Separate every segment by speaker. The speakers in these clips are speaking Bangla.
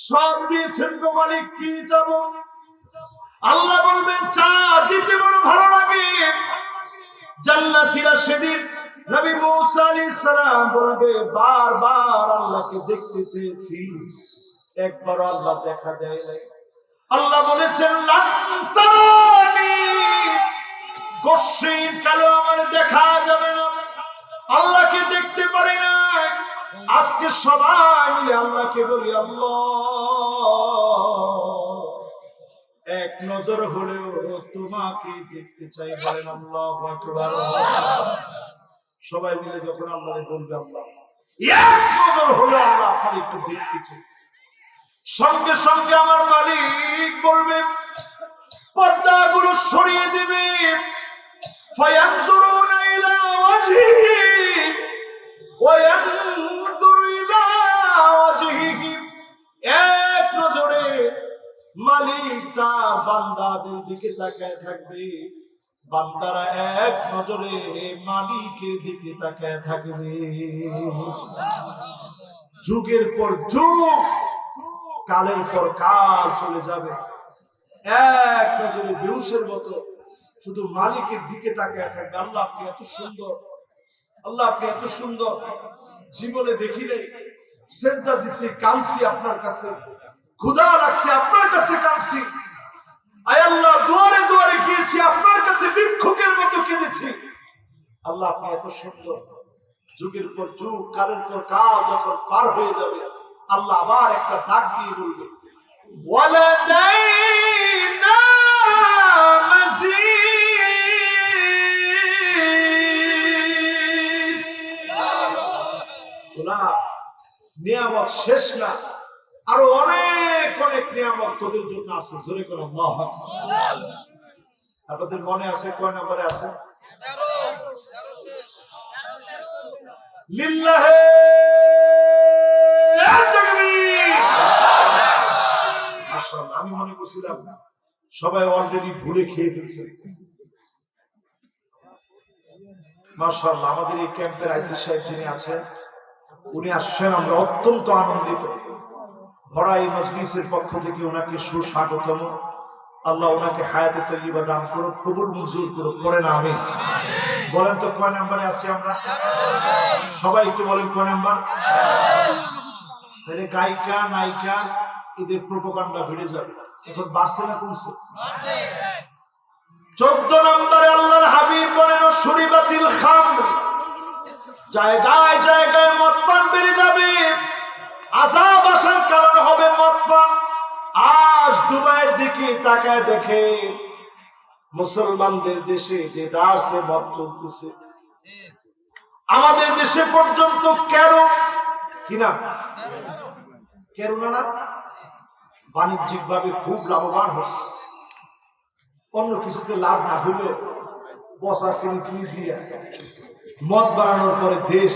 Speaker 1: সব দিয়েছেন গো মালিক, কি যাব? আল্লাহ বলবেন চা দিতে বড় ভালো লাগে। জান্নাতীরা সেদিন নবী মুসা আলাইহিস সালাম বলবে বারবার আল্লাহকে দেখতে চেয়েছি, একবার আল্লাহ দেখা দেয় নাই। আল্লাহ বলেছেন লান তারানি, গসিন কালো আমার দেখা যাবে না। আল্লাহকে দেখতে পারে না। আজকে সবাই মিলে আল্লাহকে বলি আল্লাহ এক নজর হলেও তোমাকে দেখতে চাই, বলেন আল্লাহু আকবার। সবাই মিলে যখন আল্লাহকে বলবে আল্লাহ এক নজর হলেও আল্লাহ আপনাকে একটু দেখতে চাই, সঙ্গে সঙ্গে আমার মালিক বলবে পর্দাগুলো সরিয়ে দিবে। ফায়ানজুরুনা ইলা ওয়াজহিহি ওয়া ইয়ানজুরু ইলা ওয়াজহিহি, এক নজরে মালিক তার বান্দাদের দিকে তাকায় থাকবে, বান্দারা এক নজরে মালিকের দিকে তাকায় থাকবে। যুগের পর যুগ, কালের পর কাল চলে যাবে, এক নজরে বেহুশের মতো শুধু মালিকের দিকে তাকায় থাকবে। আল্লাহ আপনি এত সুন্দর, আল্লাহ আপনি এত সুন্দর, জীবনে দেখি নাই, সেজদা দিছি, কাঁদছি আপনার কাছে, ক্ষুধা লাগছে আপনার কাছে কাঁদছি, আয় আল্লাহ দুয়ারে দুয়ারে গিয়েছি আপনার কাছে ভিক্ষুকের মতো কেঁদেছি। আল্লাহ আপনি এত সুন্দর। যুগের পর যুগ, কালের পর কাল যখন পার হয়ে যাবে, আল্লাহ আবার একটা ডাক দিয়ে বলবে ওয়ালাদাইনা মাজিদ। নিয়ামত শেষ না, আরো অনেক অনেক নিয়ামত তোদের জন্য আছে। জোরে করে আল্লাহু আকবার। আপনাদের মনে আছে কয় নম্বরে আছে? লিল্লাহে তাকবীর। মাশাআল্লাহ, আমি মনে করছিলাম সবাই অলরেডি ভুলে খেয়ে ফেলছে। মাশাআল্লাহ, আমাদের এই ক্যাম্পের আইসি সাহেব যিনি আছেন, উনি আসছেন, আমরা অত্যন্ত আনন্দিত। ভরা এই মজলিসের পক্ষ থেকে ওনাকে সুস্বাগতম। আল্লাহ ওনাকে হায়াতে তয়্যিবা দান করুক, কবুল মঞ্জুর করুক, পড়েন আমিন। বলেন তো কয় নম্বরে আছি আমরা? সবাই একটু বলেন কয় নাম্বার? তাহলে গায়িকা নায়িকা এদের প্রোপাগান্ডা বেড়ে যাবে। এখন বাড়ছে না কমছে? 14 নম্বরে আল্লাহর হাবিব বলেন শুরিবাতিল খামর, জায়গায় জায়গায় মদ পান বেড়ে যাবে, আযাব আসার কারণ হবে মদ পান। আজ দুবাইয়ের দিকে তাকায় দেখে মুসলমানদের দেশে যে দাসে মদ চলতেছে, আমাদের দেশে পর্যন্ত কেন কিনা কেননা বাণিজ্যিক ভাবে খুব লাভবান হচ্ছে। অন্য কিছুতে লাভ না হলেও বসা সিনকি দিয়ে মদ বানানোর পরে দেশ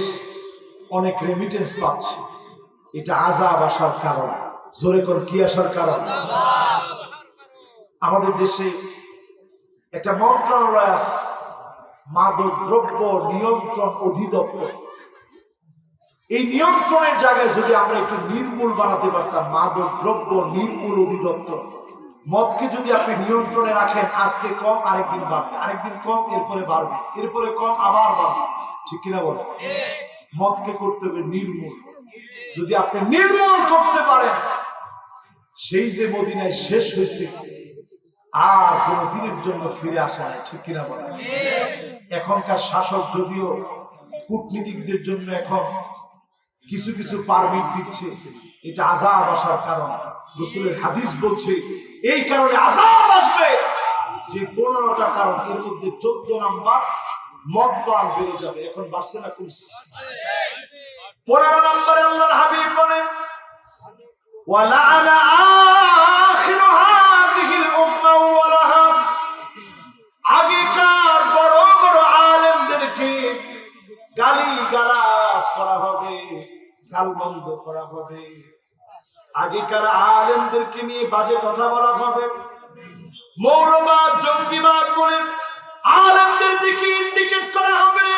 Speaker 1: অনেক রেমিটেন্স পাচ্ছে। এটা আযাব আসার কারণ। জোরে করে কি আসার কারণ? আমাদের দেশে একটা মন্ত্রণালয় আছে, মাদক দ্রব্য নিয়ন্ত্রণ অধিদপ্তর। এই নিয়ন্ত্রণের জায়গায় যদি আমরা একটু নির্মূল বানাতে পারতাম, মাদক দ্রব্য নির্মূল অধিদপ্তর, মদকে যদি আপনি নিয়ন্ত্রণে রাখেন, আজকে কম আরেকদিন বাড়বে, আরেকদিন কম এরপরে বাড়বে, এরপরে কম আবার বাড়বে, ঠিক কিনা বলেন? মদকে করতে হবে নির্মূল। যদি আপনি নির্মূল করতে পারেন, সেই যে মদিনায় শেষ হয়েছে আর কোন দিনের জন্য ফিরে আসে না, ঠিক কিনা বলেন? এখনকার শাসক যদিও কূটনীতিকদের জন্য এখন কিছু কিছু পারমিট দিচ্ছে, এটা আযাব আসার কারণ। রাসূলের হাদিস বলছে এই কারণে আযাব আসবে যে 15টা কারণ, এর মধ্যে 14 নাম্বার মদ পান বেড়ে যাবে। এখন বাড়ছে না কমছে? 15 নম্বরে আল্লাহর হাবিব বলেন ওয়ালাআনা আখিরু হাযিহিল উম্মাহ ওয়ালাহা, আগেকার বড় বড় আলেমদেরকে গালিগালাজ করা হবে, গালমন্দ করা হবে, আগেকার আলেমদেরকে নিয়ে বাজে কথা বলা হবে, মৌলবাদ জঙ্গিবাদ বলে আলেমদের দিকে ইন্ডিকেট করা হবে।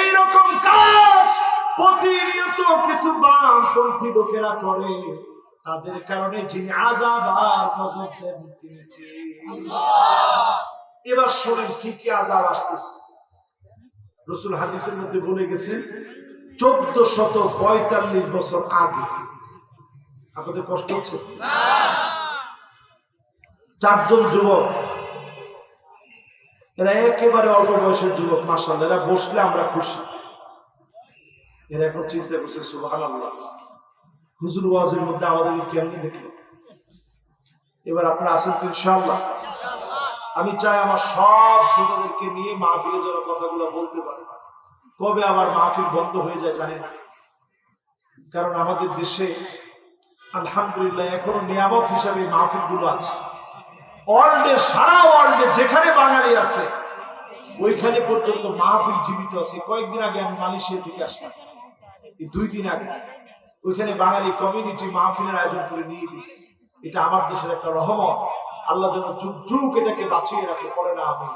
Speaker 1: এইরকম কাজ প্রতিনিয়ত কিছু বামপন্থী লোকেরা করে। তাদের কারণে যিনি আযাব আর গজব দেন তিনি কে? এবার শোনেন কি কি আযাব আসতেছে। রাসূল হাদিসের মধ্যে বলে গেছেন 1445 বছর আগে। আপনাদের কষ্ট হচ্ছে? চারজন যুবক, এরা একেবারে অল্প বয়সের যুবক, মাশাআল্লাহ, এরা বসলে আমরা খুশি। এরা এখন চিন্তা করছে সুবহানাল্লাহ, হুজুর ওয়াজের মধ্যে আমাদেরকে কেমনি দেখলো। এবার আপনারা আসেন তো ইনশাআল্লাহ। আমি চাই আমার সব শ্রোতাদেরকে নিয়ে মাহফিলে যারা কথাগুলো বলতে পারে। কবে আবার মাহফিল বন্ধ হয়ে যায় জানি না, কারণ আমাদের দেশে আলহামদুলিল্লাহ এখনো নিয়ামত হিসাবে মাহফিল গুলো আছে। ওয়ার্ল্ডের, সারা ওয়ার্ল্ডে যেখানে বাঙালি আছে ওইখানে পর্যন্ত মাহফিল জীবিত আছে। কয়েকদিন আগে আমি মালয়েশিয়া থেকে আসলাম, এই 2 দিন আগে ওইখানে বাঙালি কমিউনিটি মাহফিলের আয়োজন করে নিয়ে গেছে। এটা আমার দেশের একটা রহমত। আল্লাহ যেন যুগ যুগ এটাকে বাঁচিয়ে রাখে, পড়ে না আমি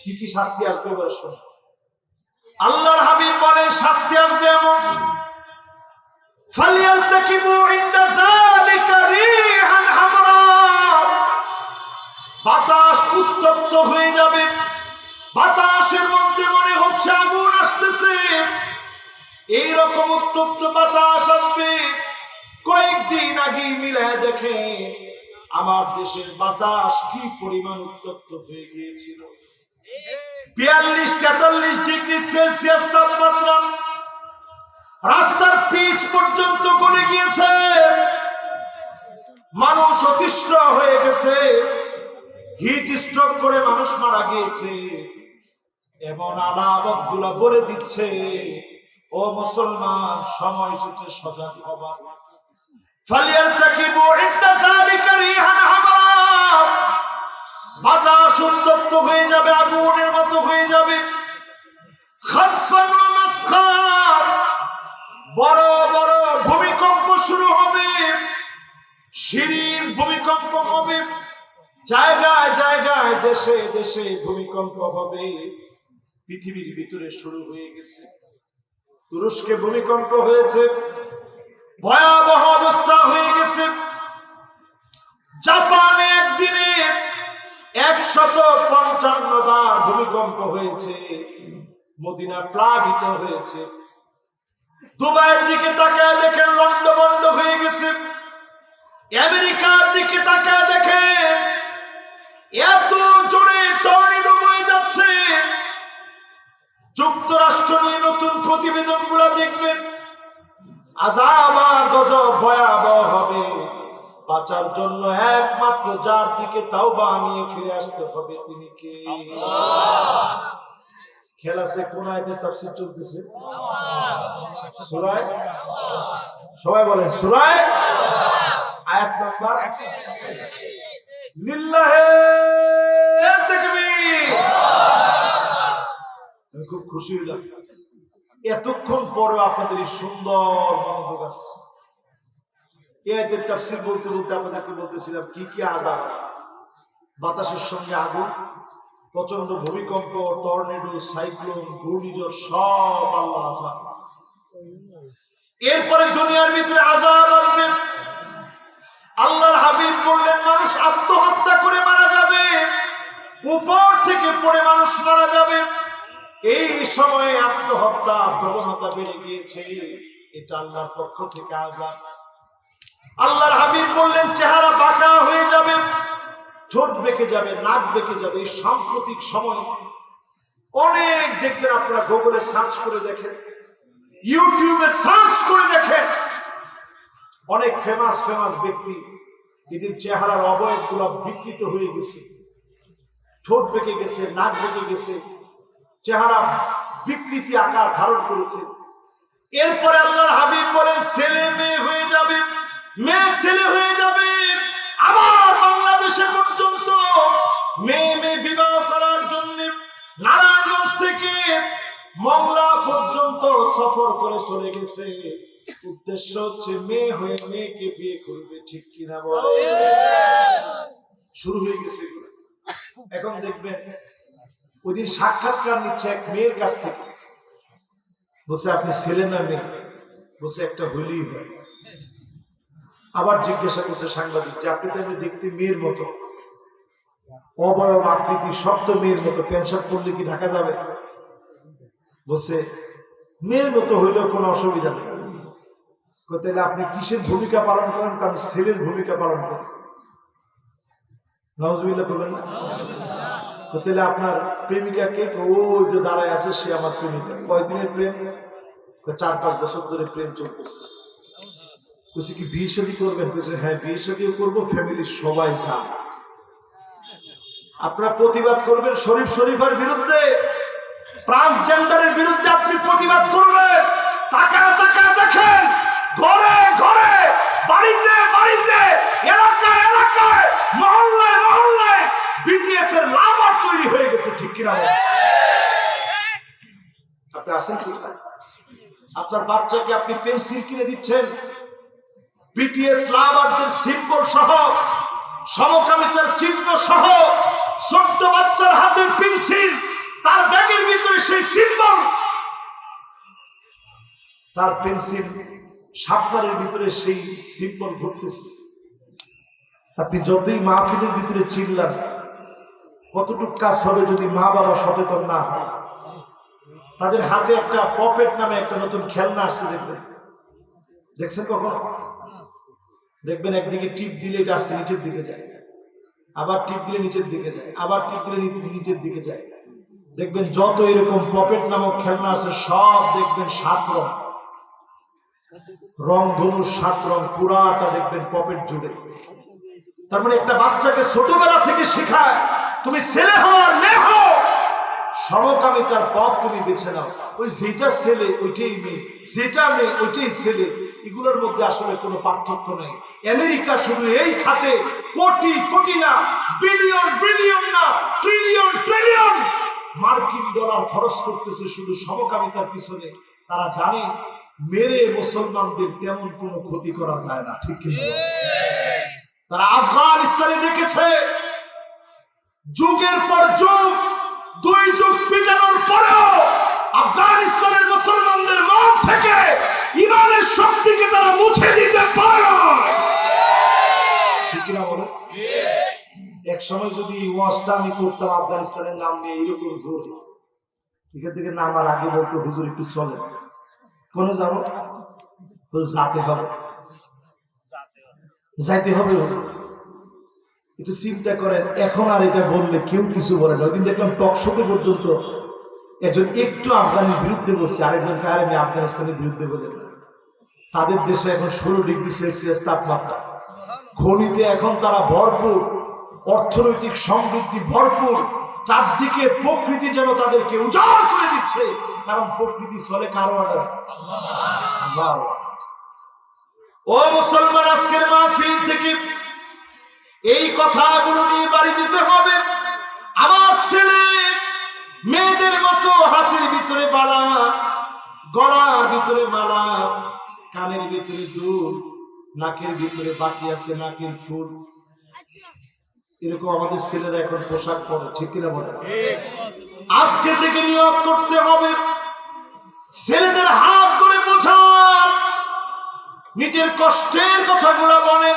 Speaker 1: কি কি শাস্তি আসবে এবার শোনো। আল্লাহর হাবিব বলেন শাস্তি আসবে এমন, ফালিয়ালতাকিবু ইনদা যালিকা রিহান হামরা, বাতাস উত্তপ্ত হয়ে যাবে, বাতাসের মধ্যে মনে হচ্ছে আগুন আসতেছে। এই রকম উত্তপ্ত বাতাস আসবে। কয়েকদিন আগে মিলায় দেখে আমার দেশের বাতাস কি পরিমাণ উত্তপ্ত হয়ে গিয়েছিল। 42-43 ডিগ্রি সেলসিয়াস তাপমাত্রা, রাস্তার পিচ পর্যন্ত গলে গিয়েছে, মানুষ অতিষ্ঠ হয়ে গেছে, হিট স্ট্রোক করে মানুষ মারা গিয়েছে। এমন আলামত গুলা বলে দিচ্ছে, ও মুসলমান, সময় এসেছে সজাগ হবার। ফালিয়ারতাকিবু ইনদা যালিকা রিহান হামরা, বাতাস উত্তপ্ত হয়ে যাবে, আগুনের মতো হয়ে যাবে। খাসফান ওয়া মাসখার, বড় বড় ভূমিকম্প শুরু হবে, সিরিজ ভূমিকম্প হবে, জায়গায় জায়গায় দেশে দেশে ভূমিকম্প হবে। পৃথিবীর ভিতরে শুরু হয়ে গেছে। তুরস্কে ভূমিকম্প হয়েছে, ভয়াবহ অবস্থা হয়ে গেছে। জাপানে একদিনে 155 বার ভূমিকম্প হয়েছে, মদিনা প্লাবিত হয়েছে। দুবাইয়ের দিকে তাকায় দেখেন লন্ডভন্ড হয়ে গেছে। আমেরিকার দিকে তাকায় দেখেন এত জোরে টর্নেডো বয়ে যাচ্ছে। যুক্তরাষ্ট্র নিয়ে নতুন প্রতিবেদন গুলা দেখবেন, আযাব আর গজব ভয়াবহ হবে। বাঁচার জন্য একমাত্র যার দিকে তাওবা নিয়ে ফিরে আসতে হবে তিনি কে? খেলা সে কোন আয়াতে তাফসীর চলতেছে? সূরা, সবাই বলেন সূরা আয়াত নাম্বার লিল্লাহি তাকবীর। আমি খুব খুশি হলাম এতক্ষণ পরে আপনাদের এই সুন্দর মনোযোগ আছে। এই আয়াতের তাফসীর বলতে বলতে আপনাদেরকে বলতেছিলাম কি কি আযাব। বাতাসের সঙ্গে আগুন, প্রচন্ড ভূমিকম্প, টর্নেডো, সাইক্লোন, ঘূর্ণিঝড়, সব আল্লাহ আযাব। এরপরে দুনিয়ার ভিতরে আযাব আসবে। আল্লাহর হাবিব বললেন মানুষ আত্মহত্যা করে মারা যাবে, উপর থেকে পড়ে মানুষ মারা যাবে। এই সময়ে আত্মহত্যা প্রবণতা বেড়ে গিয়েছে, এটা আল্লাহর পক্ষ থেকে আযাব। আল্লাহর হাবিব বললেন চেহারা বাঁকা হয়ে যাবে, ঠোঁট বেঁকে যাবে, নাক বেঁকে যাবে। এই সাম্প্রতিক সময় অনেক দেখবেন, আপনারা গুগলে সার্চ করে দেখেন, ইউটিউবে সার্চ করে দেখেন, অনেক ফেমাস ফেমাস ব্যক্তি এদের চেহারার অবয়ব গুলো বিকৃত হয়ে গেছে, ঠোঁট বেঁকে গেছে, নাক বেঁকে গেছে, চেহারা বিকৃতি আকার ধারণ করেছে। এরপরে আল্লাহর হাবিব বলেন ছেলে মেয়ে হয়ে যাবে, মেয়ে ছেলে হয়ে যাবে। আবার বাংলাদেশে পর্যন্ত মেয়ে মেয়ে বিবাহ করার জন্য নারায়ণগঞ্জ থেকে মংলা পর্যন্ত সফর করে চলে গেছে। উদ্দেশ্য হচ্ছে মেয়ে হয়ে মেয়েকে বিয়ে করবে, ঠিক কিনা বলে? শুরু হয়ে গেছে। এখন দেখবেন ওইদিন সাক্ষাৎকার নিচ্ছে এক মেয়ের কাছ থেকে, বলছে আপনি ছেলে না মেয়ে? বলছে একটা হইলেই হয়। আবার জিজ্ঞাসা করছে সাংবাদিক যে আপনি তো এমনি দেখতে মেয়ের মতো, অবয়ব আকৃতি সব তো মেয়ের মতো, পেনশন করলে কি ঢাকা যাবে? বলছে মেয়ের মতো হইলেও কোনো অসুবিধা নেই। তাহলে আপনি কিসের ভূমিকা পালন করেন? আমি ছেলের ভূমিকা পালন করি। নাউজুবিল্লাহ বলবেন না? তাহলে আপনার প্রেমিকা কে? ওই যে দাঁড়ায় আছে সে আমার প্রেমিকা। কয়দিনের প্রেম? 4-5 বছর ধরে প্রেম চলতেছে। বলছি কি বিয়ে শাদী করবেন? বলছে হ্যাঁ বিয়ে শাদীও করবো, ফ্যামিলির সবাই যান। আপনারা প্রতিবাদ করবেন শরীফের বিরুদ্ধে, ট্রান্সজেন্ডারের বিরুদ্ধে আপনি প্রতিবাদ করবেন। তাকায় দেখেন, ঘরে ঘরে, বাড়িতে বাড়িতে, এলাকায় এলাকায়, মহল্লায় বিটিএস এর লাভার তৈরি হয়ে গেছে, ঠিক কিনা? আপনি আসেন কোথায়? আপনার বাচ্চাকে আপনি পেন্সিল কিনে দিচ্ছেন বিটিএস লাভারদের সিম্বল সহ, সমকামিতার চিহ্ন সহ, ছোট্ট বাচ্চার হাতে পেন্সিল, তার ব্যাগের ভিতরে সেই সিম্বল, তার পেন্সিল শার্পনারের ভিতরে সেই সিম্বল ঘুরতেছে। আপনি যতই মাহফিলের ভিতরে চিল্লান, কতটুকু কাজ হবে যদি মা বাবা সচেতন না হয়? তাদের হাতে একটা পপেট নামে একটা নতুন খেলনা আসছে, দেখছেন কখনো? দেখবেন একদিকে টিপ দিলে এটা আস্তে নিচের দিকে যায়, আবার টিপ দিলে নিচের দিকে যায়, আবার টিপ দিলে নিচের দিকে যায়। দেখবেন যত এরকম পপেট নামক খেলনা আছে সব দেখবেন 7 রং ধনুর 7 রং, পুরাটা দেখবেন পপেট জুড়ে। তার মানে একটা বাচ্চাকে ছোটবেলা থেকে শেখায় তুমি ছেলে হও আর মেয়ে হও, সমকামিতার পথ তুমি বেছে নাও। ওই যেটা ছেলে ওইটাই মেয়ে, যেটা মেয়ে ওইটাই ছেলে, এগুলোর মধ্যে আসলে কোনো পার্থক্য নেই। আমেরিকা শুধু এই খাতে কোটি কোটি না, বিলিয়ন না, ট্রিলিয়ন মার্কিন ডলার খরচ করতেছে শুধু সমকামিতার পিছনে। তারা জানে মেরে মুসলমানদের তেমন কোনো ক্ষতি করা যায় না, ঠিক কিনা? তারা আফগানিস্তানে দেখেছে যুগের পর যুগ, 2 যুগ পিটানোর পরেও আফগানিস্তানের মুসলমানদের মন থেকে ইমানের শক্তিকে তারা মুছে দিতে পারে না, ঠিক কিনা বলে? এক সময় যদি ওয়াজটা আমি করতাম আফগানিস্তানের নাম নিয়ে এরকম জোর, এখান থেকে নামার আগে বলতো হুজুর একটু চলে, কোন যাবো? যাইতে হবে হুজুর। একটু চিন্তা করেন, এখন আর এটা বললে কেউ কিছু বলে না। ওইদিন দেখলাম টক শোতে পর্যন্ত একজন একটু আফগানের বিরুদ্ধে বলছে, আরেকজন কারে আমি আফগানিস্তানের বিরুদ্ধে বলে না। তাদের দেশে এখন 16 ডিগ্রি সেলসিয়াস তাপমাত্রা, খনিতে এখন তারা ভরপুর, অর্থনৈতিক সমৃদ্ধি ভরপুর, চারদিকে প্রকৃতি যেন তাদেরকে উজাড় করে দিচ্ছে, কারণ প্রকৃতি চলে কার অর্ডারে? আল্লাহ। ও মুসলমান, আজকের মাহফিল থেকে এই কথাগুলো নিয়ে বাড়ি যেতে হবে। আমার ছেলে মেয়েদের মতো হাতের ভিতরে বালা, গলার ভিতরে মালা, কানের ভিতরে দুল, নাকের ভিতরে বাকি আছে নাকের ফুল, এরকম আমাদের ছেলেরা এখন পোশাক পরে, ঠিক কিনা বলে? আজকে থেকে নিয়ত করতে হবে ছেলেদের হাত ধরে বোঝান, নিজের কষ্টের কথাগুলো মনে,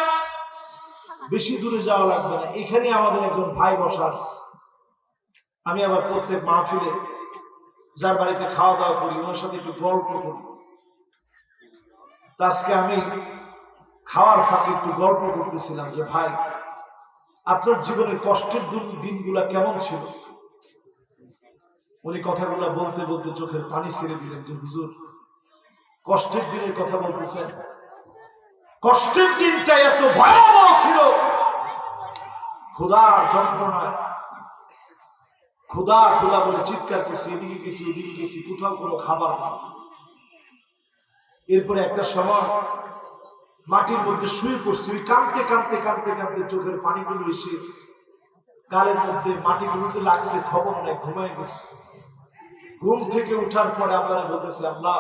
Speaker 1: বেশি দূরে যাওয়া লাগবে না। এখানে আমাদের একজন ভাই বসা আছে, আমি আবার প্রত্যেক মাহফিলে যার বাড়িতে খাওয়া দাওয়া করি ওনার সাথে একটু গল্প করি। আজকে আমি খাওয়ার ফাঁকে একটু গল্প করতেছিলাম যে ভাই আপনার জীবনের কষ্টের দিনগুলা কেমন ছিল? উনি কথাগুলা বলতে বলতে চোখের পানি ছেড়ে দিলেন যে হুজুর কষ্টের দিনের কথা বলতেছেন, কষ্টের দিনটা এত ভয়াবহ ছিল, ক্ষুধার যন্ত্রণায় ক্ষুধা ক্ষুধা বলে চিৎকার করছি, এদিকে গেছি ওদিকে গেছি, কোথাও কোনো খাবার না। এরপরে একটা সময় মাটির মধ্যে শুয়ে পড়ছি, ওই কাঁদতে কাঁদতে কাঁদতে কাঁদতে চোখের পানিগুলো এসে গালের মধ্যে মাটিগুলো যে লাগছে খবর নেই, ঘুমায় গেছে। ঘুম থেকে উঠার পরে আপনারা বলতেছে আল্লাহ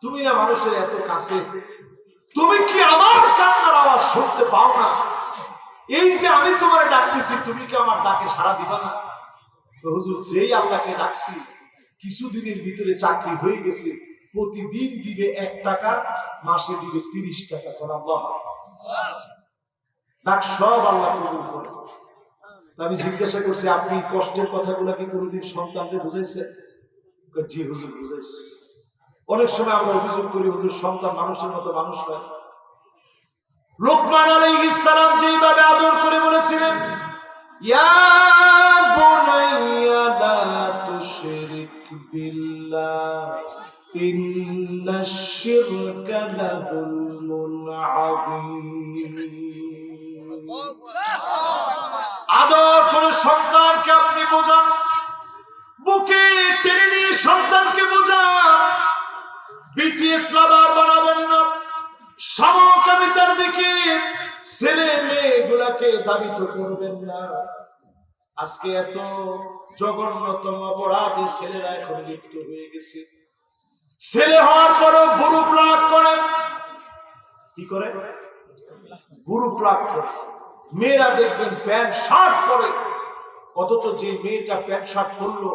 Speaker 1: তুমি না মানুষের এত কাছে, তুমি কি আমার কান্নার আওয়াজ শুনতে পাও না? এই যে আমি তোমার ডাকতেছি তুমি কি আমার ডাকে সাড়া দিবা না? হুজুর যেই আল্লাহকে ডাকছি কিছুদিনের ভিতরে চাকরি হয়ে গেছে, প্রতিদিন দিবে 1 টাকা, মাসে দিবে 30 টাকা। ডাক সব আল্লাহ কবুল করে। আমি জিজ্ঞাসা করছি, আপনি কষ্টের কথাগুলো কি কোনোদিন সন্তানকে বুঝাইছেন? জি হুজুর, বুঝাইছি। অনেক সময় আমরা অভিযোগ করি, হুজুর সন্তান মানুষের মতো মানুষ হয়। লোকমান আলাইহিস সালাম যেভাবে আদর করে বলেছিলেন, ইয়া বুনাইয়া লা তুশরিক বিল্লাহ ইন্নাশ শিরকা লাযুলমুন আযীম। আদর করে সন্তানকে আপনি বোঝান, বুকে টেনে নিয়ে সন্তানকে বোঝান। বিটিএস লাভার বানাবেন না, সমকামিতার দিকে ছেলে মেয়েগুলাকে দাবিত করবেন না। আজকে এত জঘন্যতম অপরাধে ছেলেরা এখন লিপ্ত হয়ে গেছে। ছেলে হওয়ার পরেও গ্রুপ লাভ করে। কি করে? গ্রুপ লাভ করে। মেয়েরা দেখবেন প্যান্ট শার্ট পরে, অথচ যে মেয়েটা প্যান্ট শার্ট পরলো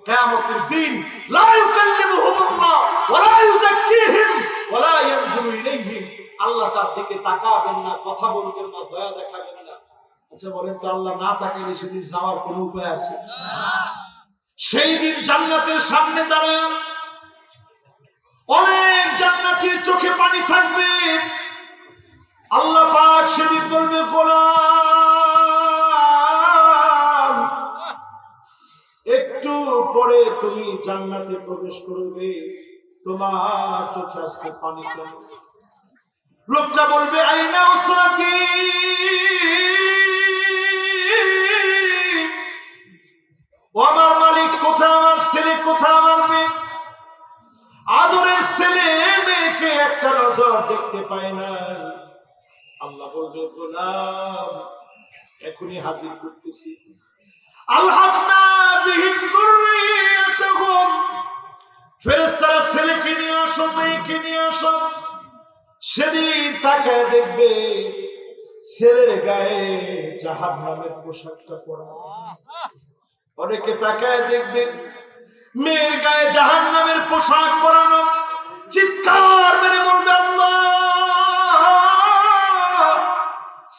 Speaker 1: কিয়ামতের দিন লা ইউকাল্লিমুহুমুল্লাহ ওয়া লা ইউযাক্কিহিম ওয়া লা ইয়ানজুরু ইলাইহিম, আল্লাহ তার দিকে তাকাবেন না, কথা বলবেন না, দয়া দেখাবেন না। আচ্ছা বলেন তো, আল্লাহ না তাকালে সেদিন যাওয়ার কোনো উপায় আছে? সেই দিন জান্নাতের সামনে দাঁড়ায় অনেক জান্নাতীর চোখে পানি থাকবে। আল্লাহ পাক সেদিন বলবে, গোলাম একটু পরে তুমি জান্নাতে প্রবেশ করবে, তোমার চোখে আজকে পানি কেন? লোকটা বলবে, আইনা উসরাতি, ও আমার মালিক কোথায়, আমার ছেলে কোথায়, আমার মেয়ে? আদরের ছেলে মেয়েকে একটা নজর দেখতে পায় না। আল্লাহ বলবে, গোলাম এখনই হাজির করতেছি। আলহাকনা বিহিম যুররিয়াতাহুম, ফেরেশতারা ছেলেকে নিয়ে আসো, মেয়েকে নিয়ে আসো। সেদিন তাকায় দেখবে ছেলের গায়ে জাহান্নামের পোশাকটা পরা। অনেকে তাকায় দেখবে মেয়ের গায়ে জাহান্নামের পোশাক পরানো। চিৎকার মেরে বলবে, আল্লাহ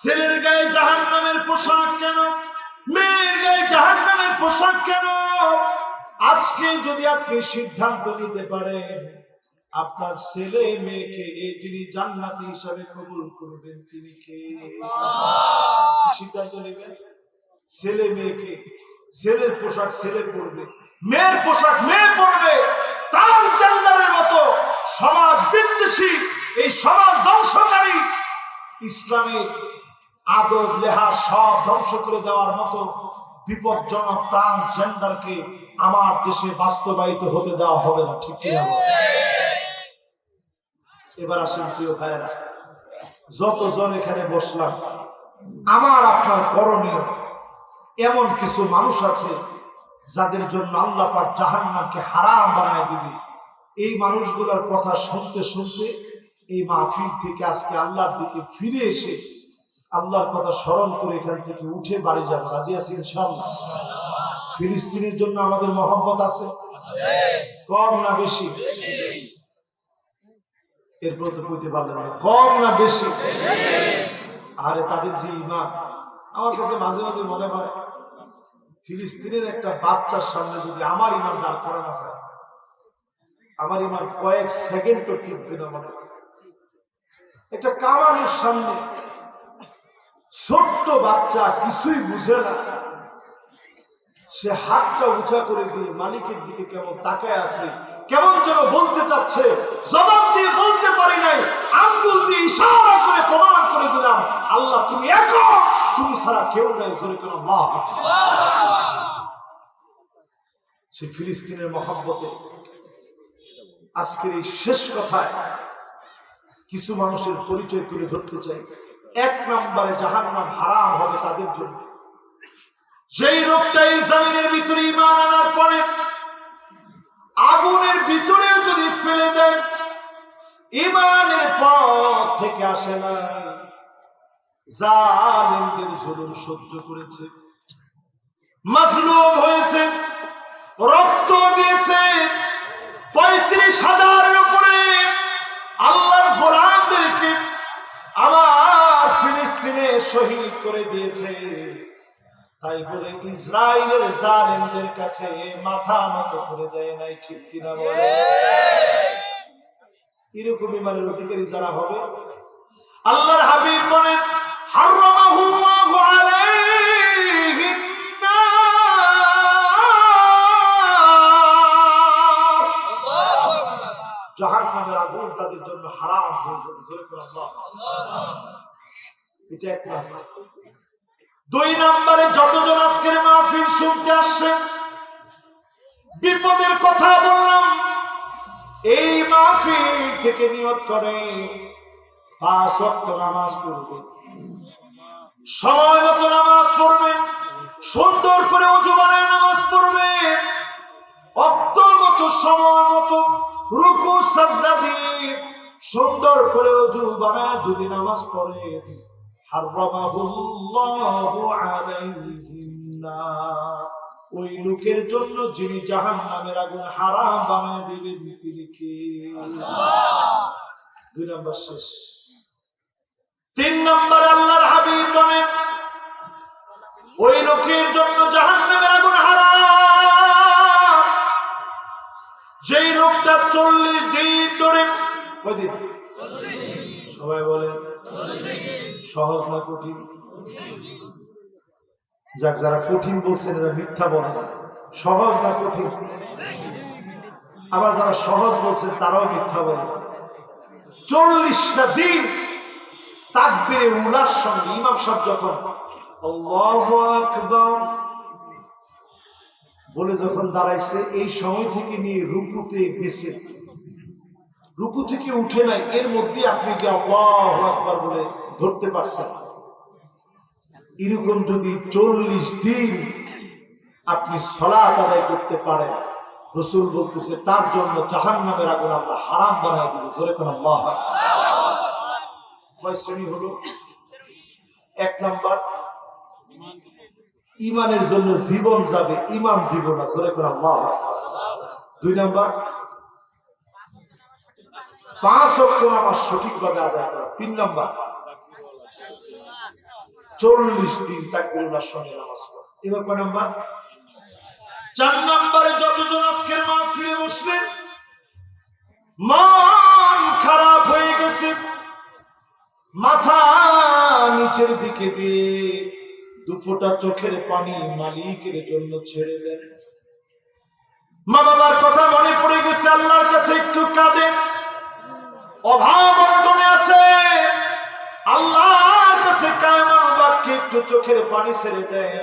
Speaker 1: ছেলের গায়ে জাহান্নামের পোশাক কেন, মেয়ের গায়ে জাহান্নামের পোশাক কেন? আজকে যদি আপনি সিদ্ধান্ত নিতে পারেন আপনার ছেলে মেয়েকে এই যিনি জান্নাতি হিসাবে কবুল করবেন তিনি কে? সিদ্ধান্ত নেবেন। ছেলে মেয়েকে, ছেলের পোশাক ছেলে পরবে, মেয়ের পোশাক মেয়ে পরবে। ট্রান্সজেন্ডারের মতো সমাজ বিদ্বেষী, এই সমাজ ধ্বংসকারী, ইসলামের আদব লেহা সব ধ্বংস করে দেওয়ার মতো বিপজ্জনক ট্রান্সজেন্ডারকে আমার দেশে বাস্তবায়িত হতে দেওয়া হবে না। ঠিক কি? এবার আসেন প্রিয় ভাইয়েরা, যতজন এখানে বসলাম, আমার আপনার করণীয়, এমন কিছু মানুষ আছে যাদের জন্য আল্লাহ পাক জাহান্নামকে হারাম বানায় দিবে। এই মানুষগুলোর কথা শুনতে শুনতে এই মাহফিল থেকে আজকে আল্লাহর দিকে ফিরে এসে আল্লাহর কথা স্মরণ করে এখান থেকে উঠে বাড়ি যাবো। রাজি আছি ইনশাআল্লাহ? ফিলিস্তিনের জন্য আমাদের মহব্বত আছে, কম না বেশি? এরপর তো কইতে পারলেন না, কম না বেশি? আরে তাদের যে ঈমান, আমার কাছে মাঝে মাঝে মনে হয় ফিলিস্তিনের একটা বাচ্চার সামনে যদি আমার ঈমান দাঁড় করানো হয়, আমার ঈমান কয়েক সেকেন্ডও টিকবে না। মনে একটা কামানের সামনে ছোট্ট বাচ্চা কিছুই বুঝে না, সে হাতটা উঁচা করে দিয়ে মালিকের দিকে কেমন তাকায় আছে, কেমন যেন বলতে চাচ্ছে, জবাব দিয়ে বলতে পারি নাই, আঙ্গুল দিয়ে ইশারা করে প্রমাণ করে দিলাম, আল্লাহ তুমি একক, তুমি ছাড়া কেউ নাই। জোরে করে আল্লাহু আকবার। সে ফিলিস্তিনের মহব্বতে আজকের এই শেষ কথায় কিছু মানুষের পরিচয় তুলে ধরতে চাই। এক নম্বরে জাহান্নাম হারাম হবে তাদের জন্য যেই লোকটা এই জমিনের ভিতরে ঈমান আনার পরে আগুনের ভিতরেও যদি ফেলে দেয়, ঈমানের পথ থেকে আসে না, জালিমদের জুলুম সহ্য করেছে, মাজলুম হয়েছে, রক্ত দিয়েছে, 35,000-এর উপরে আল্লাহর গোলামদেরকে আমার ফিলিস্তিনে শহীদ করে দিয়েছে, তাই বলে ইসরায়েলের জালেমদের কাছে মাথা নত করে যায় নাই, ঠিক কিনা বলে? এরকম ইমানের অধিকারী যারা হবে, আল্লাহর হাবিব বলেন হারামাহুল্লাহু আলাইহিন নার, জাহান্নামের আগুন তাদের জন্য হারাম হয়ে যাবে। জোরে করে আল্লাহ। এটা এক নাম্বার। দুই নম্বরে, যতজন আজকের মাহফিল শুনতে আসছে, বিপদের কথা বললাম, এই মাহফিল থেকে নিয়ত করে 5 ওয়াক্ত নামাজ পড়বে, সময় মতো নামাজ পড়বে, সুন্দর করে ওযু বানায় নামাজ পড়বে, ওয়াক্ত মতো সময় মতো রুকু সাজদা দিয়ে সুন্দর করে ওযু বানায় যদি নামাজ পড়ে, হারামাহুল্লাহু আলাইহিন নার, ওই লোকের জন্য যিনি জাহান্নামের আগুন হারাম বানায় দিবেন তিনি কে? আল্লাহ। 2 নম্বর শেষ। 3 নম্বরে আল্লাহর হাবিব বলেন ওই লোকের জন্য জাহান্নামের আগুন হারাম যেই লোকটা 40 দিন ধরে, কয়দিন? সবাই বলেন সহজ না কঠিন? যাক, যারা কঠিন বলছেন এরা মিথ্যা বলে। সহজ না কঠিন? আবার যারা সহজ বলছেন তারাও মিথ্যা বলে। 40টা দিন তাকবীরে উলার সঙ্গে ইমাম সাহেব যখন আল্লাহু আকবার বলে যখন দাঁড়াইছে, এই সময় থেকে নিয়ে রুকুতে গেছে, রুকু থেকে উঠে নাই, এর মধ্যে আপনি যে আল্লাহু আকবার বলে ধরতে পারছেন। এরকম যদি 40 দিন আপনি সালাত আদায় করতে পারেন, রাসূল বলতেছে তার জন্য জাহান্নামের আগুন আল্লাহ হারাম বানায় দিবে। জোরে কোন আল্লাহ। কয় শ্রেণী হলো? 1 নাম্বার, ঈমানের জন্য জীবন যাবে, ঈমান দিব না। জোরে কোন আল্লাহ। 2 নাম্বার, 5 ওয়াক্ত নামাজ সঠিকভাবে আদায় করা। 3 নাম্বার, 40 দিন তাকবীরের সঙ্গে নামাজ পড়া। এবার কয় নাম্বার? 4 নম্বরে, যতজন আজকের মাহফিলে বসলেন মন খারাপ হয়ে গেছে, মাথা নিচের দিকে দিয়ে 2 ফোঁটা চোখের পানি মালিকের জন্য ছেড়ে দেন। মা বাবার কথা মনে পড়ে গেছে, আল্লাহর কাছে একটু কাঁদেন, অভাব অনটনে আছে, আল্লাহর কাছে কায়মান বাক্যে একটু চোখের পানি ছেড়ে দেন।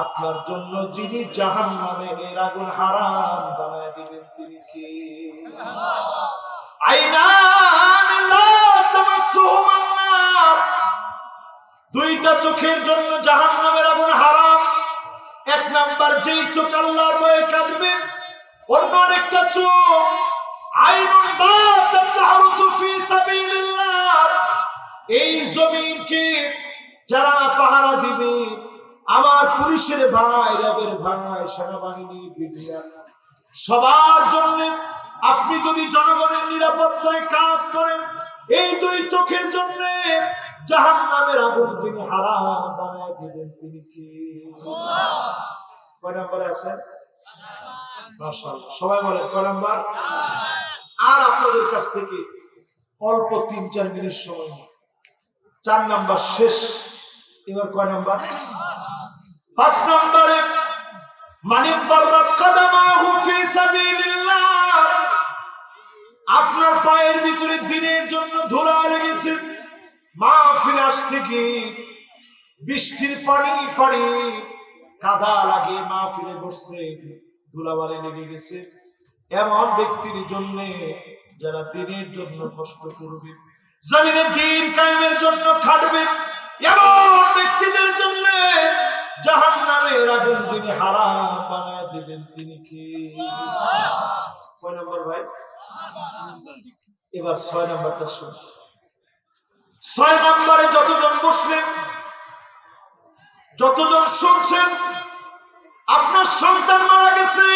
Speaker 1: আপনার জন্য যিনি জাহান্নামের আগুন হারাম বানায় দিবেন তিনি কে? আইনান লা তামাসসুহুমান নার, 2টা চোখের জন্য জাহান্নামের আগুন হারাম। 1 নাম্বার, যেই চোখ আল্লাহর ভয়ে কাঁদবে, অন্য আরেকটা চোখ আইনুন বাতাত তাহরুসু ফি সাবিলিল্লাহ, এই জমিনকে যারা পাহারা দিবে, আমার পুলিশের ভাই, র্যাবের ভাই, সেনাবাহিনী, বিডিআর, সবার জন্য আপনি যদি জনগণের নিরাপত্তায় কাজ করেন, এই 2 চোখের জন্য জাহান্নামের আগুন তিনি হারাম বানায় দিবেন তিনি কে? কয় নম্বরে আছেন? মাশাআল্লাহ, সবাই বলেন কয় নাম্বার? আর আপনাদের কাছ থেকে অল্প 3-4 মিনিট সময়, 4 নাম্বার শেষ। এবার কয় নাম্বার? 5 নম্বরে, মানি বাররাত কাদামাহু ফি সাবিলিল্লাহ, আপনার পায়ের ভিতরে দিনের জন্য ধুলা লেগেছে, মাহফিল আসতে গিয়ে বৃষ্টির পানি পড়ে কাদা লাগে, মাহফিলে বসছে ধুলাবালি লেগে গেছে, এমন ব্যক্তির জন্য যারা দিনের জন্য কষ্ট করবে, জমিনে দ্বীন কায়েমের জন্য খাটবে, এমন ব্যক্তিদের জন্য জাহান্নামের আগুন যিনি হারাম বানায় দিবেন তিনি কে? কয় নম্বর ভাই? এবার 6 নম্বরটা শুন। 6 নম্বরে যতজন বসলেন, যতজন শুনছেন, আপনার সন্তান মারা গেছে,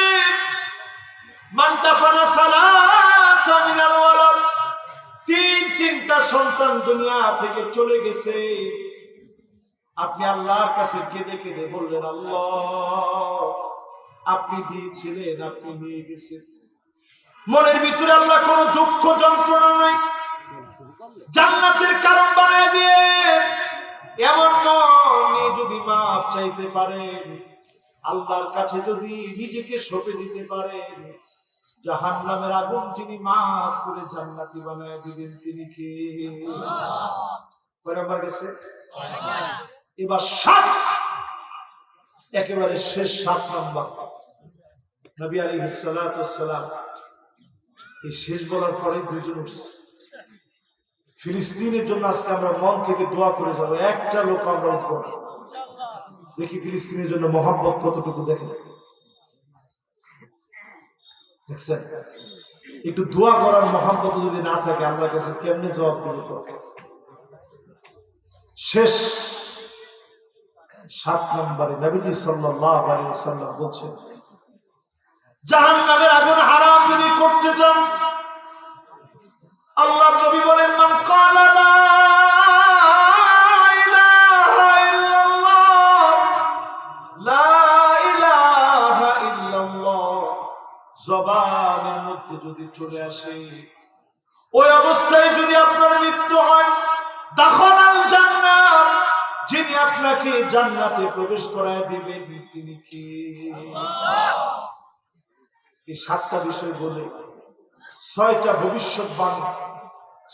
Speaker 1: মান দাফানা সালাতা মিনাল ওয়ালাদ, 3 তিনটা সন্তান দুনিয়া থেকে চলে গেছে, আপনি আল্লাহর কাছে কেঁদে কেঁদে বললেন, আল্লাহ আপনি দিয়েছিলেন, আপনি নিয়ে গেছেন। মনের ভিতরে আল্লাহ কোনো দুঃখ যন্ত্রণা নাই, জান্নাতের কারণ বানিয়ে দিয়ে এমন মন নিয়ে যদি মাফ চাইতে পারেন, আল্লাহর কাছে যদি নিজেকে সঁপে দিতে পারেন, জাহান্নামের আগুন যিনি মাফ করে জান্নাতি বানায় দিবেন তিনি কে? কয় নাম্বার গেছে? এবার 7, একেবারে শেষ 7 নাম্বার। নবী আলাইহিস সালাতু ওয়াস সালাম এই শেষ বলার পরে দুইজন উঠছে। ফিলিস্তিনের জন্য আজকে আমরা মন থেকে দোয়া করে যাবো, একটা লোক আমরা উঠবো না। দেখি ফিলিস্তিনের জন্য মহব্বত কতটুকু দেখেন, দেখছেন? একটু দোয়া করার মহব্বত যদি না থাকে আল্লাহর কাছে কেমনে জবাব দেব? শেষ 7 নম্বরে নবীজি সাল্লাল্লাহু আলাইহি ওয়াসাল্লাম বলছেন, জাহান্নামের আগুন হারাম যদি করতে চান, আল্লাহর নবী বলেন, মান ক্বালা লা ইলাহা ইল্লাল্লাহ, লা ইলাহা ইল্লাল্লাহ জবানের মধ্যে যদি চলে আসে, ওই অবস্থায় যদি আপনার মৃত্যু হয়, দাখালাল জান্নাত, যিনি আপনাকে জান্নাতে প্রবেশ করায় দিবেন তিনি কে? এই 7টা বিষয় বলে 6টা ভবিষ্যৎবাণী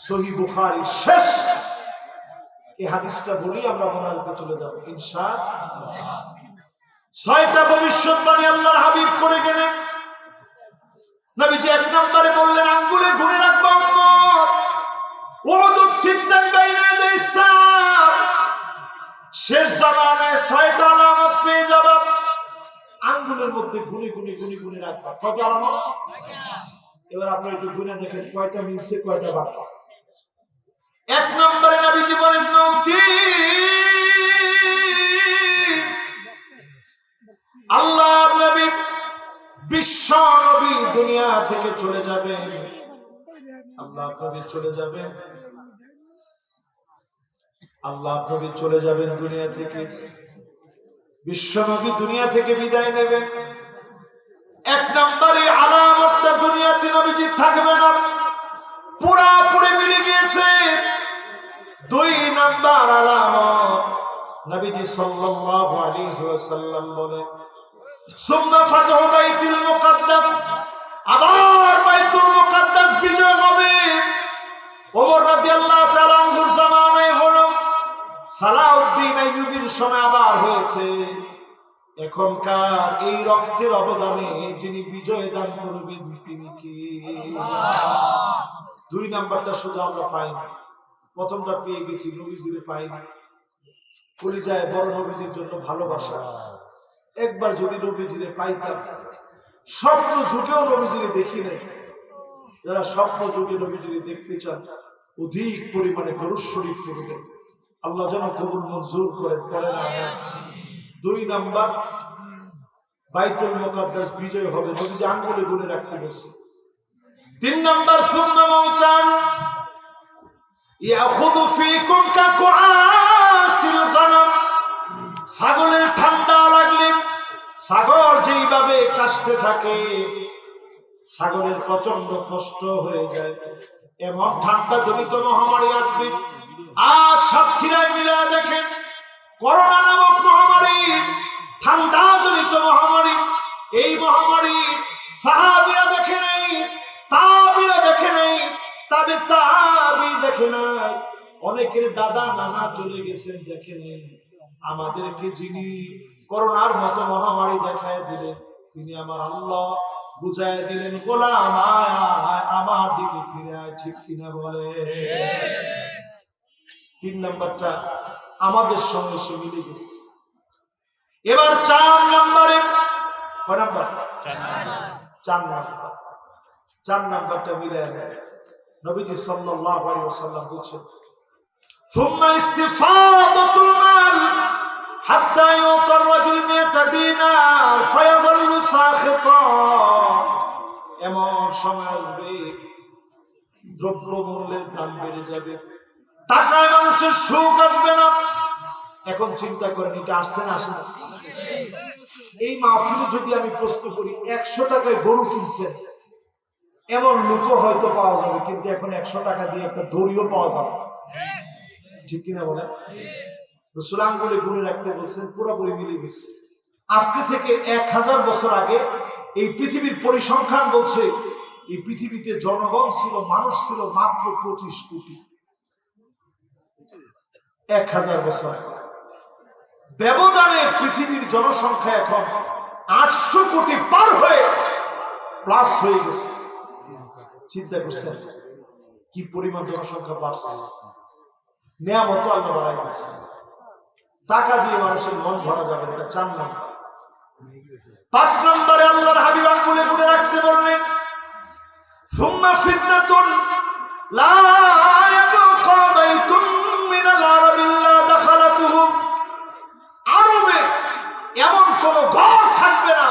Speaker 1: সহিহ বুখারী শেষ। এই হাদিসটা বলি আমরা মোনাজাতে চলে যাব ইনশাআল্লাহ। 6টা ভবিষ্যৎবাণী আল্লাহর হাবিব করে গেলেন। নবীজি 1 নম্বরে বললেন, আঙ্গুলে গুনে রাখবা উম্মত, ওয়াদুদ সিদ্দান বাইনা ইয়াদাইস সাআ, শেষ জামানায় 6টা আলামত পেয়ে যাবা, আঙ্গুলের মধ্যে গুনে গুনে গুনে গুনে রাখবা। কয়টা আলামত? এবার আপনারা একটু গুনে দেখেন কয়টা মিলছে কয়টা বাকি। 1 নম্বরে নবীজি বলেন, মৌতি, আল্লাহর নবী বিশ্ব নবী দুনিয়া থেকে চলে যাবেন, আল্লাহ নবী চলে যাবেন, আল্লাহ নবী চলে যাবেন দুনিয়া থেকে, বিশ্ব নবী দুনিয়া থেকে বিদায় নেবেন। 1 নম্বরে আলামতটা দুনিয়াতে নবীজি থাকবে না, পুরোপুরি মিলে গিয়েছে। 2 নম্বর আলামত নবীজি সাল্লাল্লাহু আলাইহি ওয়াসাল্লাম বলেন, সুম্মা ফাতহু বাইতুল মুকাদ্দাস, আবার বাইতুল মুকাদ্দাস বিজয় হবে। ওমর রাদিয়াল্লাহু তাআলা আনহুর জামানায় হলো, সালাউদ্দিন আইয়ুবীর সময় আবার হয়েছে। এখনকার এই রক্তের অবদানে যিনি বিজয় দান করবেন তিনি কে? 2 নাম্বারটা শুধু আমরা পাইনি, প্রথমটা পেয়ে গেছি, নবীজিরে পাইনি। কলিজায় বড় নবীজির জন্য ভালোবাসা, একবার যদি নবীজিরে পাইতাম। স্বপ্ন যুগেও নবীজিরে দেখি নাই। যারা স্বপ্ন যুগে নবীজিরে দেখতে চান অধিক পরিমাণে দরুদ শরীফ পড়বেন, আল্লাহ যেন কবুল মঞ্জুর করেন, পড়েন আমিন। 2 নাম্বার বাইতুল মুকাদ্দাস বিজয় হবে, নবীজি আঙ্গুলে গুনে রাখতে বলছে। 3 নাম্বার সুম্মা মাউতান ইয়াখুযু ফীকুম কাকুআসিল গানাম, ছাগলের ঠান্ডা লাগলে ছাগল যেইভাবে কাশতে থাকে, ছাগলের প্রচন্ড কষ্ট হয়ে যায়, এমন ঠান্ডা জনিত মহামারী আসবে। আর সাক্ষীরাই মিলে দেখেন, করোনা নামক মহামারী, ঠান্ডা জনিত মহামারী, এই মহামারী সাহাবীরা দেখে নাই, তাবিরা দেখে নাই, তাবি দেখে নাই, অনেকের দাদা নানা চলে গেছেন দেখে নাই। আমাদেরকে যিনি করোনার মতো মহামারী দেখায় দিলেন তিনি আমার আল্লাহ, বুঝায় দিলেন, গোলাম আয় আমার দিকে ফিরে আয়, ঠিক কিনা বলে? 3 নাম্বারটা আমাদের সঙ্গে সে মিলে গেছে। এবার 4 নম্বরে, কয় নাম্বার? 4 নাম্বার। 4 নাম্বারটা মিলে নেয়। নবীজি সাল্লাল্লাহু আলাইহি ওয়াসাল্লাম বলেছেন, সুম্মা ইস্তিফাদাতুল মাল হাত্তা ইউতার রাজুল মিয়াতা দিনার ফায়াযাল্লু সাখিতা, এমন সময় আসবে দ্রব্য মূল্যের দাম বেড়ে যাবে, টাকায় মানুষের সুখ আসবে না। এখন চিন্তা করেন, এটা আসছে না আসে না? এই মাহফিলে যদি আমি প্রশ্ন করি 100 টাকায় গরু কিনছেন, এমন লোকও হয়তো পাওয়া যাবে, কিন্তু এখন 100 টাকা দিয়ে একটা দড়িও পাওয়া যাবে, ঠিক কিনা বলেন? রাসূল আঙ্গুলে গুণে রাখতে বলছেন, পুরোপুরি মিলে গেছে। আজকে থেকে 1000 বছর আগে এই পৃথিবীর পরিসংখ্যান বলছে এই পৃথিবীতে জনগণ ছিল, মানুষ ছিল মাত্র 25 কোটি। 1000 বছর আগে ব্যবধানে পৃথিবীর জনসংখ্যা এখন 800 কোটি পার হয়ে প্লাস হয়ে গেছে। চিন্তা করছেন কি পরিমাণ জনসংখ্যা বাড়ছে? নিয়ামত আল্লাহ বাড়াই দিয়েছে। টাকা দিয়ে মানুষের মন ভরা যাবে না, এটা 4 নম্বর। 5 নম্বরে আল্লাহর হাবিব আঙ্গুলে গুণে রাখতে বললেন, সুম্মা ফিতনাতুন লা ইয়াবকা বাইতুন মিনাল আরাবি ইল্লা দাখালাতুহু। আরবে এমন কোন ঘর থাকবে না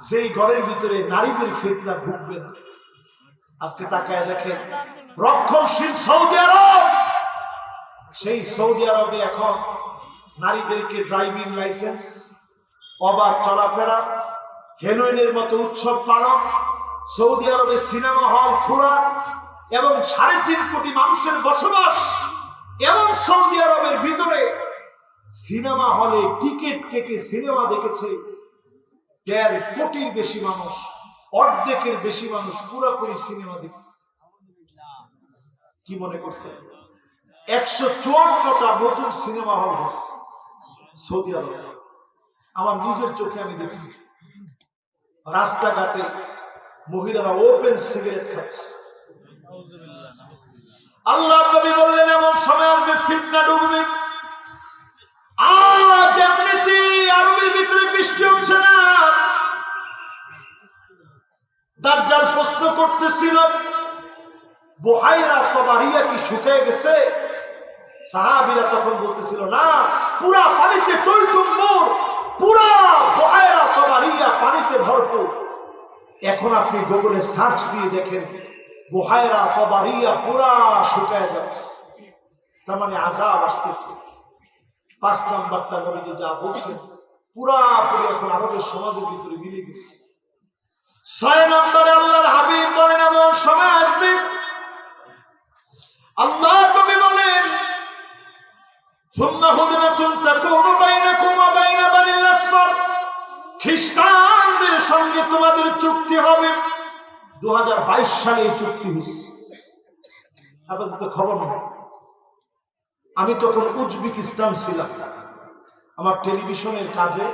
Speaker 1: যেই ঘরের ভিতরে নারীদের ফিতনা ঢুকবে না। আজকে তাকায় দেখেন, রক্ষণশীল সৌদি আরব, সেই সৌদি আরবে এখন নারীদেরকে ড্রাইভিং লাইসেন্স, অবাধ চলাফেরা, হেলোইনের মতো উৎসব পালন, সৌদি আরবে সিনেমা হল খোলা এবং 3.5 কোটি মানুষের বসবাস। এমন সৌদি আরবের ভিতরে সিনেমা হলে টিকিট কেটে সিনেমা দেখেছে 1.5 কোটির বেশি মানুষ, অর্ধেকের বেশি মানুষ পুরোপুরি সিনেমা দেখছে। কি মনে করছে? 154টা নতুন সিনেমা হল হচ্ছে সৌদি আরবে। আমার নিজের চোখে আমি দেখছি, রাস্তাঘাটে মহিলারা ওপেন সিগারেট খাচ্ছে। আল্লাহ নবী বললেন, এমন সময় আসবে ফিতনা ঢুকবে। আজ এমনিতেই আরবের ভিতরে বৃষ্টি হচ্ছে না। দাজ্জাল প্রশ্ন করতেছিল, বুহাইরা তাবারিয়া কি শুকিয়ে গেছে? সাহাবীরা তখন বলতেছিল, না, পুরা পানিতে টইটুম্বুর, পুরা বুহাইরা তাবারিয়া পানিতে ভরপুর। এখন আপনি গুগলে সার্চ দিয়ে দেখেন, বুহাইরা তাবারিয়া পুরা শুকিয়ে যাচ্ছে, তার মানে আযাব আসতেছে। 5 নম্বরটা নবীজি যা বলছেন পুরাপুরি এখন আরবের সমাজের ভিতরে মিলে গেছে। 6 নম্বরে আল্লাহর হাবিব বলেন, এমন সময় আসবে, আল্লাহ নবী বলেন, সুম্মা হুদনাতুন তাকুনু বাইনাকুম ওয়া বাইনা বানিল আসফার। খ্রিস্টানদের সঙ্গে তোমাদের চুক্তি হবে। 2022 সালে এই চুক্তি হয়েছে, আপনাদের তো খবর নেই। আমি তখন উজবেকিস্তান ছিলাম, আমার টেলিভিশনের কাজে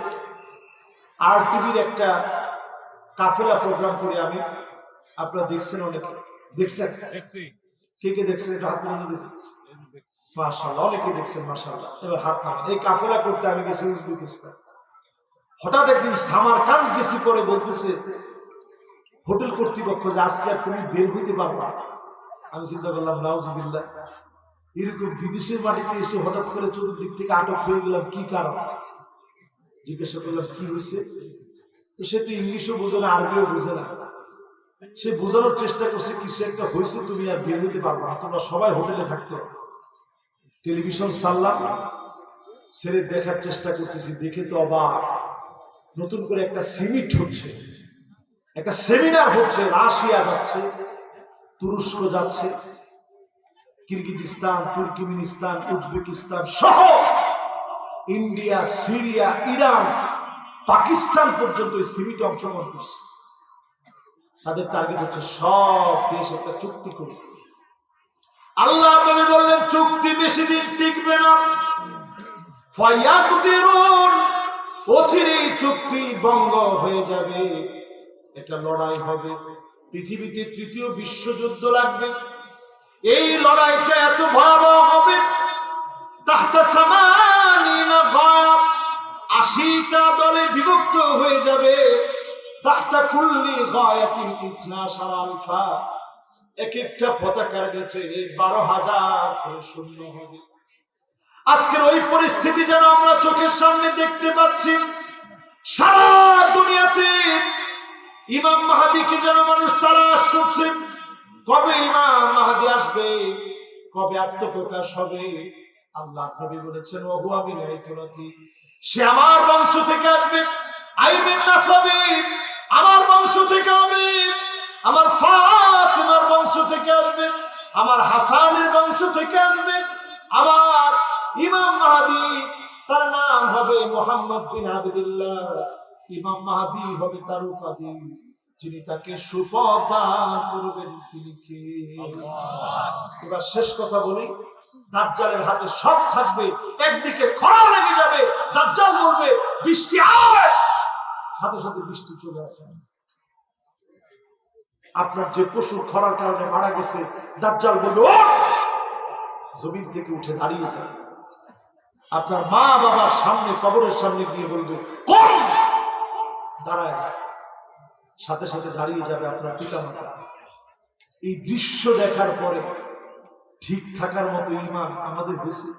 Speaker 1: RTV একটা কাফেলা প্রোগ্রাম করে আমি। আপনারা দেখছেন, অনেকে দেখছেন? কে কে দেখছেন? এটা হাত তুলে দিন। মাশাআল্লাহ, অনেকে দেখছেন, মাশাআল্লাহ। এবার হাত নামান। এই কাফেলা করতে আমি গেছি উজবেকিস্তান। হঠাৎ একদিন সামারকান্দ গেছি, পরে বলতেছে হোটেল কর্তৃপক্ষ যে আজকে আর তুমি বের হইতে পারবা। আমি চিন্তা করলাম, নাউজুবিল্লাহ, এরকম বিদেশের মাটিতে এসে হঠাৎ করে চতুর্দিক থেকে আটক হয়ে গেলাম, কি কারণ? জিজ্ঞাসা করলাম কি হয়েছে। তো সে তো ইংলিশও বোঝে না, আরবিও বোঝে না। সে বোঝানোর চেষ্টা করছে কিছু একটা হয়েছে, তুমি আর বের হইতে পারবো না, তোমরা সবাই হোটেলে থাকতে হবে। টেলিভিশন সারলাম, ছেড়ে দেখার চেষ্টা করতেছি, দেখে তো অবাক। নতুন করে একটা সিমিট হচ্ছে, একটা সেমিনার হচ্ছে, রাশিয়া যাচ্ছে, তুরস্ক যাচ্ছে, কিরগিজস্তান, তুর্কমেনিস্তান, উজবেকিস্তান সহ ইন্ডিয়া, সিরিয়া, ইরান, পাকিস্তান পর্যন্ত এই সিমিটে অংশগ্রহণ করছে। তাদের টার্গেট হচ্ছে সব দেশ একটা চুক্তি করবে। আল্লাহ নবী বললেন, চুক্তি বেশি দিন টিকবে না। ফায়াতুদিরুন, অচিরেই চুক্তি ভঙ্গ হয়ে যাবে। একটা লড়াই হবে, পৃথিবীতে ৩য় বিশ্বযুদ্ধ লাগবে। এই লড়াইটা এত ভয়াবহ হবে, তাহতা সামানিনা গায়া, ৮০টা দলে বিভক্ত হয়ে যাবে। তাহতা কুল্লি গায়াতিন ১২ আলফা, এক একটা পতাকার নিচে ১২,০০০ করে সৈন্য হবে। আজকের ওই পরিস্থিতি যেন আমরা চোখের সামনে দেখতে পাচ্ছি। সারা দুনিয়াতে ইমাম মাহদীকে যেন মানুষ তালাশ করছে। কবে ইমাম মাহদী আসবে, কবে আত্মপ্রকাশ হবে। আল্লাহ নবী বলেছেন ওহু আমি নাইতুরাতি, সে আমার বংশ থেকে আসবে। আইমিন নাসাবি, আমার বংশ থেকে হবে। আমার ফাতিমার বংশ থেকে আসবে, আমার হাসানের বংশ থেকে আসবে। আমার ইমাম মাহদী, তার নাম হবে মুহাম্মদ বিন আবদুল্লাহ। ইমাম মাহদী হবে তার উপাধি, যিনি তাকে সুপথ দান করবেন তিনি কে? এবার শেষ কথা বলি, দাজ্জালের হাতে সব থাকবে। একদিকে খরা লেগে যাবে, দাজ্জাল বলবে বৃষ্টি আয়, সাথে সাথে বৃষ্টি চলে আসে। আপনার যে পশু খরার কারণে মারা গেছে, দাজ্জাল বলবে ও জমিন থেকে উঠে দাঁড়িয়ে যাবে। আপনার মা বাবার সামনে, কবরের সামনে গিয়ে বলবে কোন, দাঁড়ায় যায়, সাথে সাথে দাঁড়িয়ে যাবে আপনার পিতামাতা। এই দৃশ্য দেখার পরে ঠিক থাকার মতো ঈমান আমাদের হয়েছে?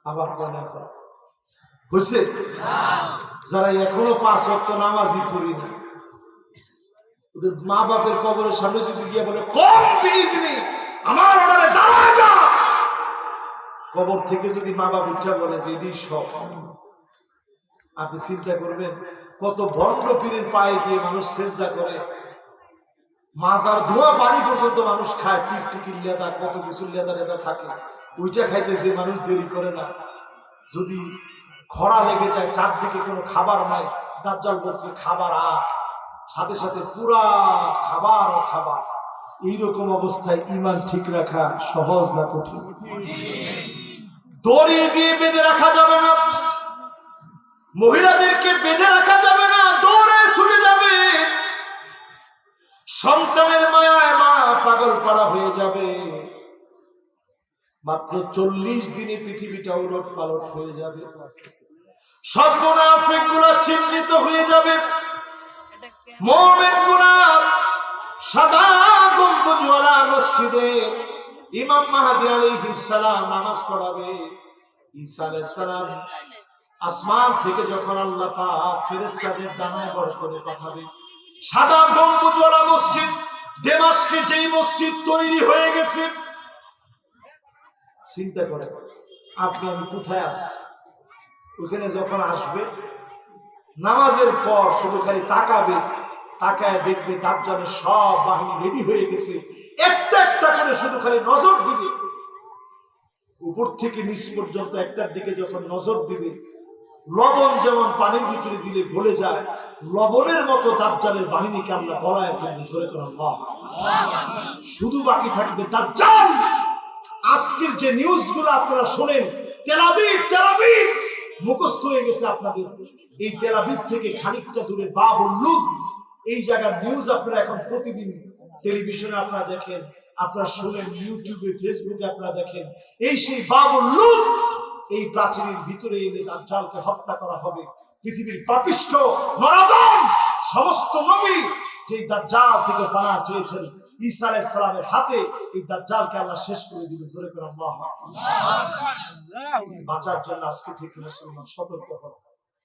Speaker 1: আবার হয়েছে? যারা এখনো 5 ওয়াক্ত নামাজই পড়ি না, ওদের মা বাপের কবরের সামনে যদি গিয়ে বলে কোন বিধি আমার অর্ডারে দাঁড়ায় যা, কবর থেকে যদি মা বাপ উঠা বলে যে এটি সব, আপনি চিন্তা করবেন কত ভণ্ড পীরের পায়ে গিয়ে মানুষ সেজদা করে, মাজার ধোয়া পানি পর্যন্ত মানুষ খায়, টিকটিকির লেদা কত কিছু লেদা লেদা থাকে, ওইটা খাইতে যে মানুষ দেরি করে না। যদি খরা লেগে যায়, চারদিকে কোনো খাবার নাই, দাজ্জাল বলছে খাবার আর, সাথে সাথে পুরা খাবার ও খাবার। এইরকম অবস্থায় ঈমান ঠিক রাখা সহজ না কঠিন? দড়ি দিয়ে বেঁধে রাখা যাবে না, মহিলাদেরকে বেঁধে রাখা যাবে না, দৌড়ে ছুটে যাবে। সন্তানের মায়ায় মা পাগল পাড়া হয়ে যাবে। মাত্র 40 দিনে পৃথিবীটা উলট পালট হয়ে যাবে। সব মুনাফিকগুলো চিহ্নিত হয়ে যাবে। মুমিনগুলো সাদা গম্বুজওয়ালা মসজিদে ইমাম মাহদী আলাইহিস সালাম নামাজ পড়াবে। ঈসা আলাইহিস সালাম আসমান থেকে যখন আল্লাহ পাক ফেরেশতাদের ডানায় বড় করে পাঠাবে, সাদা গম্বুজওয়ালা মসজিদ, দামেস্কে যেই মসজিদ তৈরি হয়ে গেছে, চিন্তা করে আপনি আমি কোথায় আছি। ওখানে যখন আসবে, নামাজের পর শুধু খালি তাকাবে, তাকায় দেখবে দাজ্জালের সব বাহিনী রেডি হয়ে গেছে, একটা একটা করে শুধু খালি নজর দিবে। উপর থেকে নিচ পর্যন্ত একটার দিকে যখন নজর দিবে, লবণ যেমন পানির ভিতরে দিলে গলে যায়, লবণের মতো দাজ্জালের বাহিনীকে আল্লাহ গলায় ফেলবে। জোরে করে আল্লাহ। শুধু বাকি থাকবে দাজ্জাল। আজকের যে নিউজগুলো আপনারা শোনেন, তেল আবিব মুখস্থ হয়ে গেছে আপনাদের। এই তেল আবিব থেকে খানিকটা দূরে বাবুল লুদ, এই জায়গার নিউজ আপনারা এখন প্রতিদিন টেলিভিশনে আপনারা দেখেন, আপনারা শোনেন, ইউটিউবে ফেসবুকে আপনারা দেখেন। এই সেই বাবুল লুদ, এই প্রাচীরের ভিতরে এনে দাজ্জালকে হত্যা করা হবে। পৃথিবীর পাপিষ্ঠ নরাধম সমস্ত নবী যে দাজ্জাল থেকে পানা চেয়েছেন, ঈসা আলাইহিস সালামের হাতে এই দাজ্জালকে আল্লাহ শেষ করে দিবে। জোরে করে আল্লাহ। বাঁচার জন্য আজকে থেকে মুসলমান সতর্ক হন,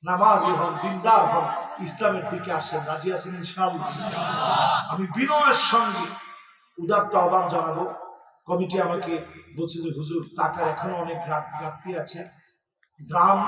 Speaker 1: নামাজি হন, দিনদার হন, ইসলামের দিকে আসেন। রাজি আছেন ইনশাআল্লাহ? আমি বিনয়ের সঙ্গে উদাত্ত আহ্বান জানাবো। কমিটি আমাকে বলছে যে হুজুর টাকার এখনো অনেক ঘাটতি আছে, গ্রাম